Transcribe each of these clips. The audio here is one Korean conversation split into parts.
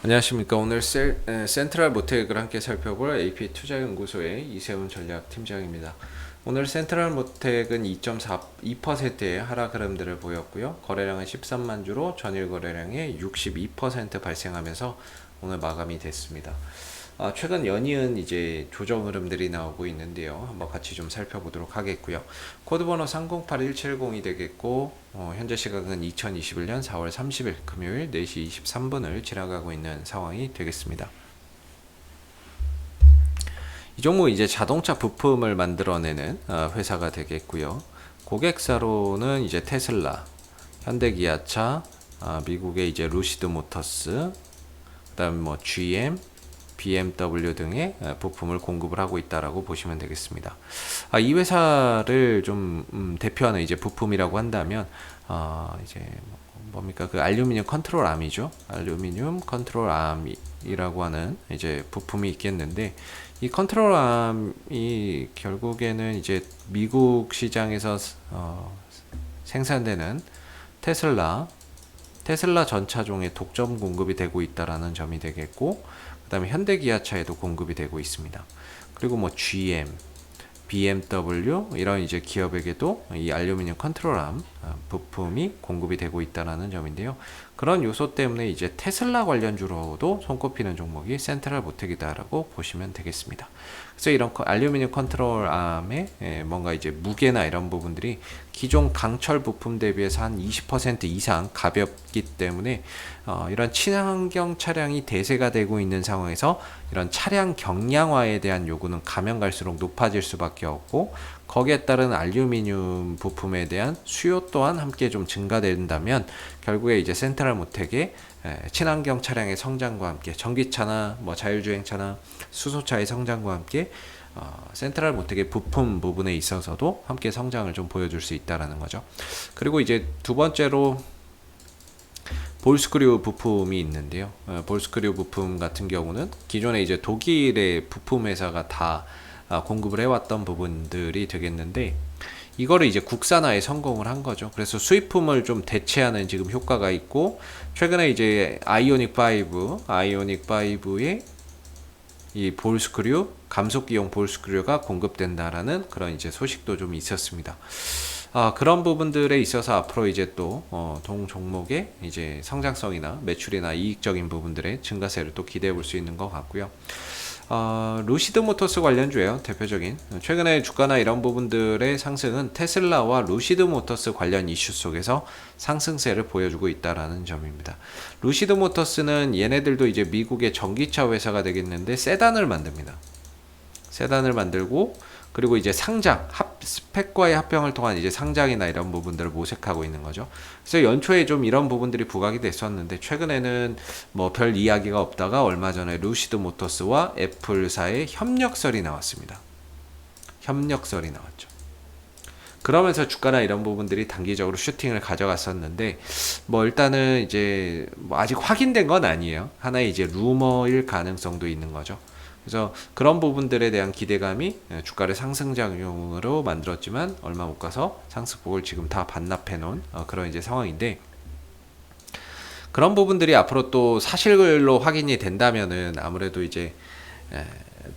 안녕하십니까. 오늘 센트럴 모텍을 함께 살펴볼 AP투자연구소의 이세훈 전략팀장입니다. 오늘 센트럴 모텍은 2.42%의 하락 흐름들을 보였고요. 거래량은 13만 주로 전일 거래량의 62% 발생하면서 오늘 마감이 됐습니다. 최근 연이은 이제 조정 흐름들이 나오고 있는데요. 한번 같이 좀 살펴보도록 하겠고요. 코드번호 308170이 되겠고, 현재 시각은 2021년 4월 30일 금요일 4시 23분을 지나가고 있는 상황이 되겠습니다. 이 종목 이제 자동차 부품을 만들어내는 회사가 되겠고요. 고객사로는 이제 테슬라, 현대기아차, 미국의 이제 루시드 모터스, 그다음 뭐 GM, BMW 등의 부품을 공급을 하고 있다라고 보시면 되겠습니다. 이 회사를 좀 대표하는 이제 부품이라고 한다면 이제 뭡니까, 그 알루미늄 컨트롤 암이죠. 알루미늄 컨트롤 암이라고 하는 이제 부품이 있겠는데, 이 컨트롤 암이 결국에는 이제 미국 시장에서 생산되는 테슬라 전차종에 독점 공급이 되고 있다라는 점이 되겠고, 그 다음에 현대기아차에도 공급이 되고 있습니다. 그리고 뭐 GM, BMW 이런 이제 기업에게도 이 알루미늄 컨트롤암 부품이 공급이 되고 있다는 점인데요. 그런 요소 때문에 이제 테슬라 관련주로도 손꼽히는 종목이 센트럴 모텍이다라고 보시면 되겠습니다. 그래서 이런 알루미늄 컨트롤암의 뭔가 이제 무게나 이런 부분들이 기존 강철 부품 대비해서 한 20% 이상 가볍기 때문에 이런 친환경 차량이 대세가 되고 있는 상황에서 이런 차량 경량화에 대한 요구는 가면 갈수록 높아질 수밖에 없고, 거기에 따른 알루미늄 부품에 대한 수요 또한 함께 좀 증가된다면 결국에 이제 센트럴 모텍의 친환경 차량의 성장과 함께 전기차나 뭐 자율주행차나 수소차의 성장과 함께 센트럴 모텍의 부품 부분에 있어서도 함께 성장을 좀 보여줄 수 있다라는 거죠. 그리고 이제 두 번째로 볼스크류 부품이 있는데요. 볼스크류 부품 같은 경우는 기존에 이제 독일의 부품 회사가 다 공급을 해왔던 부분들이 되겠는데, 이거를 이제 국산화에 성공을 한 거죠. 그래서 수입품을 좀 대체하는 지금 효과가 있고, 최근에 이제 아이오닉 5의 이 볼스크류, 감속기용 볼스크류가 공급된다라는 그런 이제 소식도 좀 있었습니다. 그런 부분들에 있어서 앞으로 이제 또 동 종목의 이제 성장성이나 매출이나 이익적인 부분들의 증가세를 또 기대해 볼 수 있는 것 같고요. 루시드 모터스 관련주예요. 대표적인 최근에 주가나 이런 부분들의 상승은 테슬라와 루시드 모터스 관련 이슈 속에서 상승세를 보여주고 있다라는 점입니다. 루시드 모터스는 얘네들도 이제 미국의 전기차 회사가 되겠는데 세단을 만듭니다. 세단을 만들고, 그리고 이제 상장, 스펙과의 합병을 통한 이제 상장이나 이런 부분들을 모색하고 있는 거죠. 그래서 연초에 좀 이런 부분들이 부각이 됐었는데, 최근에는 뭐 별 이야기가 없다가 얼마 전에 루시드 모터스와 애플사의 협력설이 나왔습니다. 협력설이 나왔죠. 그러면서 주가나 이런 부분들이 단기적으로 슈팅을 가져갔었는데, 뭐 일단은 이제 뭐 아직 확인된 건 아니에요. 하나의 이제 루머일 가능성도 있는 거죠. 그래서 그런 부분들에 대한 기대감이 주가를 상승작용으로 만들었지만 얼마 못 가서 상승폭을 지금 다 반납해 놓은 그런 이제 상황인데, 그런 부분들이 앞으로 또 사실로 확인이 된다면은 아무래도 이제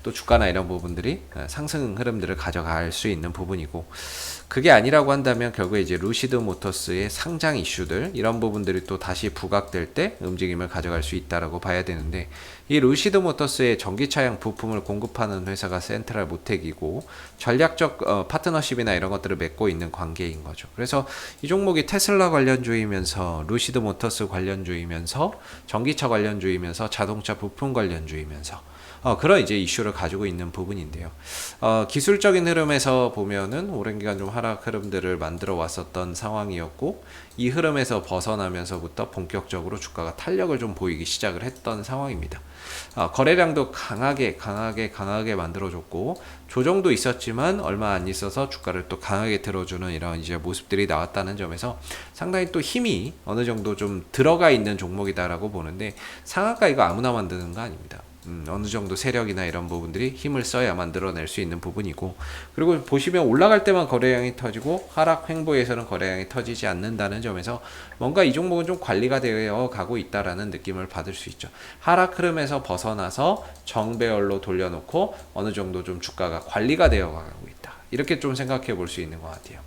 또 주가나 이런 부분들이 상승 흐름들을 가져갈 수 있는 부분이고, 그게 아니라고 한다면 결국에 이제 루시드 모터스의 상장 이슈들 이런 부분들이 또 다시 부각될 때 움직임을 가져갈 수 있다라고 봐야 되는데, 이 루시드 모터스의 전기차량 부품을 공급하는 회사가 센트럴 모텍이고 전략적 파트너십이나 이런 것들을 맺고 있는 관계인 거죠. 그래서 이 종목이 테슬라 관련주이면서 루시드 모터스 관련주이면서 전기차 관련주이면서 자동차 부품 관련주이면서 그런 이제 이슈를 가지고 있는 부분인데요. 기술적인 흐름에서 보면은 오랜 기간 좀 하락 흐름들을 만들어 왔었던 상황이었고, 이 흐름에서 벗어나면서부터 본격적으로 주가가 탄력을 좀 보이기 시작을 했던 상황입니다. 거래량도 강하게 만들어줬고, 조정도 있었지만 얼마 안 있어서 주가를 또 강하게 들어주는 이런 이제 모습들이 나왔다는 점에서 상당히 또 힘이 어느 정도 좀 들어가 있는 종목이다라고 보는데, 상한가 이거 아무나 만드는 거 아닙니다. 어느 정도 세력이나 이런 부분들이 힘을 써야 만들어낼 수 있는 부분이고, 그리고 보시면 올라갈 때만 거래량이 터지고 하락 횡보에서는 거래량이 터지지 않는다는 점에서 뭔가 이 종목은 좀 관리가 되어 가고 있다라는 느낌을 받을 수 있죠. 하락 흐름에서 벗어나서 정배열로 돌려놓고 어느 정도 좀 주가가 관리가 되어 가고 있다, 이렇게 좀 생각해 볼 수 있는 것 같아요.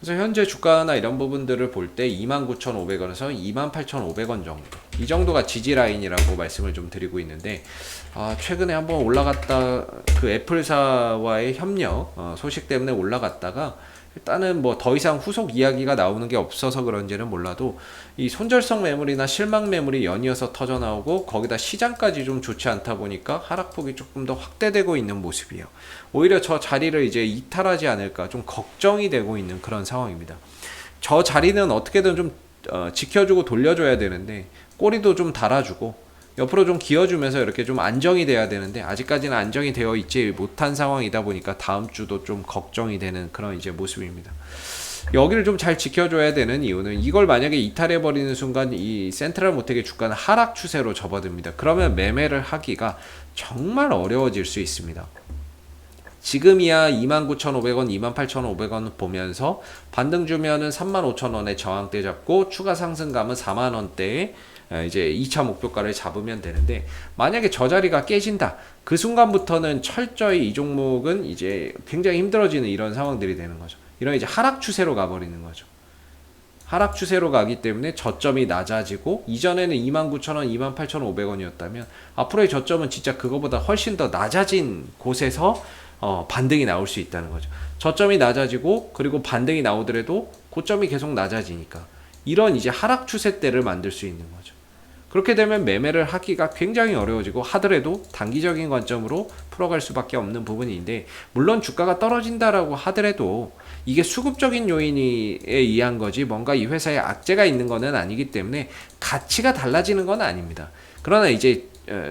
그래서 현재 주가나 이런 부분들을 볼 때 29,500원에서 28,500원 정도, 이 정도가 지지 라인이라고 말씀을 좀 드리고 있는데, 최근에 한번 올라갔다, 그 애플사와의 협력 소식 때문에 올라갔다가 일단은 뭐 더 이상 후속 이야기가 나오는 게 없어서 그런지는 몰라도 이 손절성 매물이나 실망 매물이 연이어서 터져 나오고, 거기다 시장까지 좀 좋지 않다 보니까 하락폭이 조금 더 확대되고 있는 모습이에요. 오히려 저 자리를 이제 이탈하지 않을까 좀 걱정이 되고 있는 그런 상황입니다. 저 자리는 어떻게든 좀 지켜주고 돌려줘야 되는데, 꼬리도 좀 달아주고 옆으로 좀 기어주면서 이렇게 좀 안정이 돼야 되는데, 아직까지는 안정이 되어 있지 못한 상황이다 보니까 다음 주도 좀 걱정이 되는 그런 이제 모습입니다. 여기를 좀 잘 지켜줘야 되는 이유는, 이걸 만약에 이탈해버리는 순간 이 센트럴 모텍의 주가는 하락 추세로 접어듭니다. 그러면 매매를 하기가 정말 어려워질 수 있습니다. 지금이야 29,500원, 28,500원 보면서 반등 주면은 35,000원에 저항대 잡고 추가 상승감은 4만원대에 이제 2차 목표가를 잡으면 되는데, 만약에 저 자리가 깨진다, 그 순간부터는 철저히 이 종목은 이제 굉장히 힘들어지는 이런 상황들이 되는 거죠. 이런 이제 하락 추세로 가버리는 거죠. 하락 추세로 가기 때문에 저점이 낮아지고, 이전에는 29,000원, 28,500원이었다면 앞으로의 저점은 진짜 그거보다 훨씬 더 낮아진 곳에서 반등이 나올 수 있다는 거죠. 저점이 낮아지고 그리고 반등이 나오더라도 고점이 계속 낮아지니까 이런 이제 하락 추세대를 만들 수 있는 거죠. 그렇게 되면 매매를 하기가 굉장히 어려워지고, 하더라도 단기적인 관점으로 풀어갈 수밖에 없는 부분인데, 물론 주가가 떨어진다라고 하더라도 이게 수급적인 요인에 의한 거지 뭔가 이 회사에 악재가 있는 거는 아니기 때문에 가치가 달라지는 건 아닙니다. 그러나 이제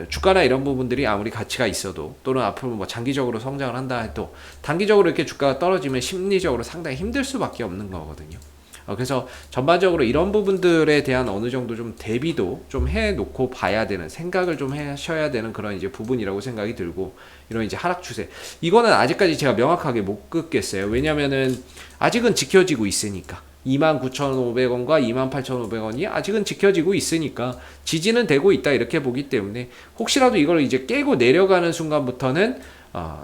주가나 이런 부분들이 아무리 가치가 있어도, 또는 앞으로 뭐 장기적으로 성장을 한다 해도 단기적으로 이렇게 주가가 떨어지면 심리적으로 상당히 힘들 수밖에 없는 거거든요. 그래서 전반적으로 이런 부분들에 대한 어느 정도 좀 대비도 좀 해놓고 봐야 되는, 생각을 좀 하셔야 되는 그런 이제 부분이라고 생각이 들고, 이런 이제 하락 추세, 이거는 아직까지 제가 명확하게 못 긋겠어요. 왜냐면은 아직은 지켜지고 있으니까. 29,500원과 28,500원이 아직은 지켜지고 있으니까 지지는 되고 있다, 이렇게 보기 때문에, 혹시라도 이걸 이제 깨고 내려가는 순간부터는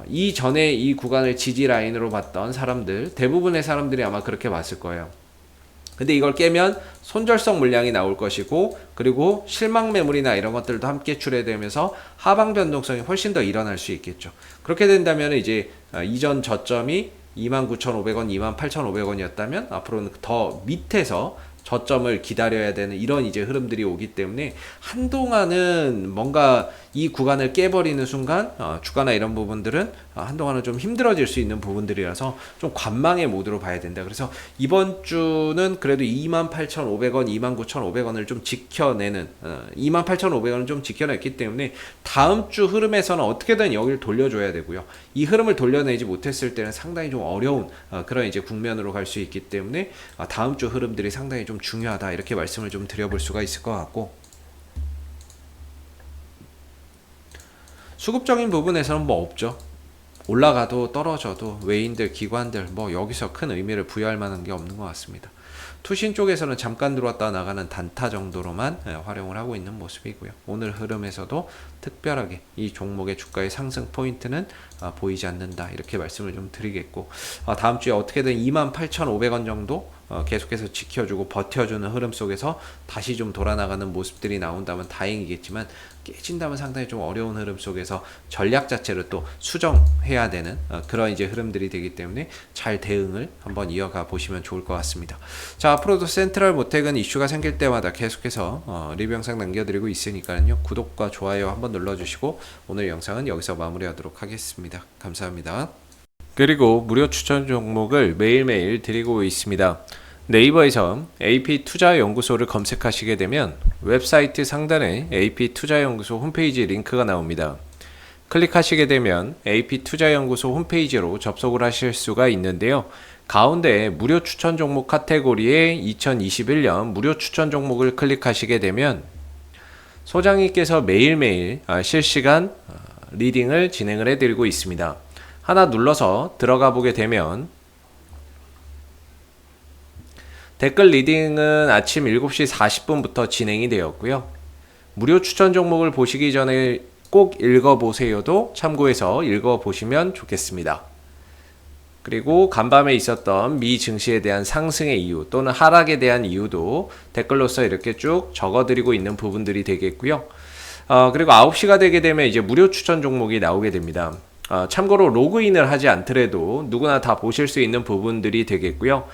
이전에 이 구간을 지지 라인으로 봤던 사람들, 대부분의 사람들이 아마 그렇게 봤을 거예요. 근데 이걸 깨면 손절성 물량이 나올 것이고, 그리고 실망 매물이나 이런 것들도 함께 출해되면서 하방 변동성이 훨씬 더 일어날 수 있겠죠. 그렇게 된다면 이제 이전 저점이 29,500원, 28,500원이었다면 앞으로는 더 밑에서 저점을 기다려야 되는 이런 이제 흐름들이 오기 때문에, 한동안은 뭔가 이 구간을 깨버리는 순간 주가나 이런 부분들은 한동안은 좀 힘들어질 수 있는 부분들이라서 좀 관망의 모드로 봐야 된다. 그래서 이번 주는 그래도 28,500원, 29,500원을 좀 지켜내는, 28,500원을 좀 지켜냈기 때문에 다음 주 흐름에서는 어떻게든 여기를 돌려줘야 되고요. 이 흐름을 돌려내지 못했을 때는 상당히 좀 어려운 그런 이제 국면으로 갈 수 있기 때문에 다음 주 흐름들이 상당히 좀 중요하다, 이렇게 말씀을 좀 드려볼 수가 있을 것 같고, 수급적인 부분에서는 뭐 없죠. 올라가도 떨어져도 외인들, 기관들 뭐 여기서 큰 의미를 부여할 만한 게 없는 것 같습니다. 투신 쪽에서는 잠깐 들어왔다 나가는 단타 정도로만 활용을 하고 있는 모습이고요. 오늘 흐름에서도 특별하게 이 종목의 주가의 상승 포인트는 보이지 않는다, 이렇게 말씀을 좀 드리겠고, 다음 주에 어떻게든 28,500원 정도 계속해서 지켜주고 버텨주는 흐름 속에서 다시 좀 돌아나가는 모습들이 나온다면 다행이겠지만, 깨진다면 상당히 좀 어려운 흐름 속에서 전략 자체를 또 수정해야 되는 그런 이제 흐름들이 되기 때문에 잘 대응을 한번 이어가 보시면 좋을 것 같습니다. 자, 앞으로도 센트럴 모텍은 이슈가 생길 때마다 계속해서 리뷰 영상 남겨드리고 있으니까요. 구독과 좋아요 한번 눌러주시고, 오늘 영상은 여기서 마무리하도록 하겠습니다. 감사합니다. 그리고 무료 추천 종목을 매일매일 드리고 있습니다. 네이버에서 AP투자연구소를 검색하시게 되면 웹사이트 상단에 AP투자연구소 홈페이지 링크가 나옵니다. 클릭하시게 되면 AP투자연구소 홈페이지로 접속을 하실 수가 있는데요. 가운데 무료 추천 종목 카테고리에 2021년 무료 추천 종목을 클릭하시게 되면 소장님께서 매일매일 실시간 리딩을 진행을 해드리고 있습니다. 하나 눌러서 들어가 보게 되면 댓글 리딩은 아침 7시 40분부터 진행이 되었고요. 무료 추천 종목을 보시기 전에 꼭 읽어보세요도 참고해서 읽어보시면 좋겠습니다. 그리고 간밤에 있었던 미 증시에 대한 상승의 이유 또는 하락에 대한 이유도 댓글로서 이렇게 쭉 적어드리고 있는 부분들이 되겠고요. 그리고 9시가 되게 되면 이제 무료 추천 종목이 나오게 됩니다. 참고로 로그인을 하지 않더라도 누구나 다 보실 수 있는 부분들이 되겠고요.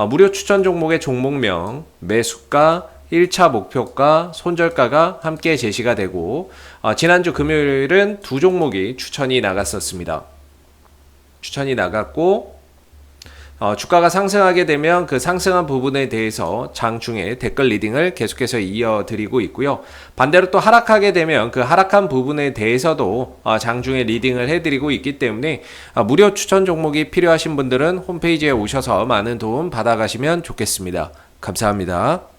무료 추천 종목의 종목명, 매수가, 1차 목표가, 손절가가 함께 제시가 되고 지난주 금요일은 두 종목이 추천이 나갔었습니다. 추천이 나갔고 주가가 상승하게 되면 그 상승한 부분에 대해서 장중에 댓글 리딩을 계속해서 이어드리고 있고요. 반대로 또 하락하게 되면 그 하락한 부분에 대해서도 장중에 리딩을 해드리고 있기 때문에 무료 추천 종목이 필요하신 분들은 홈페이지에 오셔서 많은 도움 받아가시면 좋겠습니다. 감사합니다.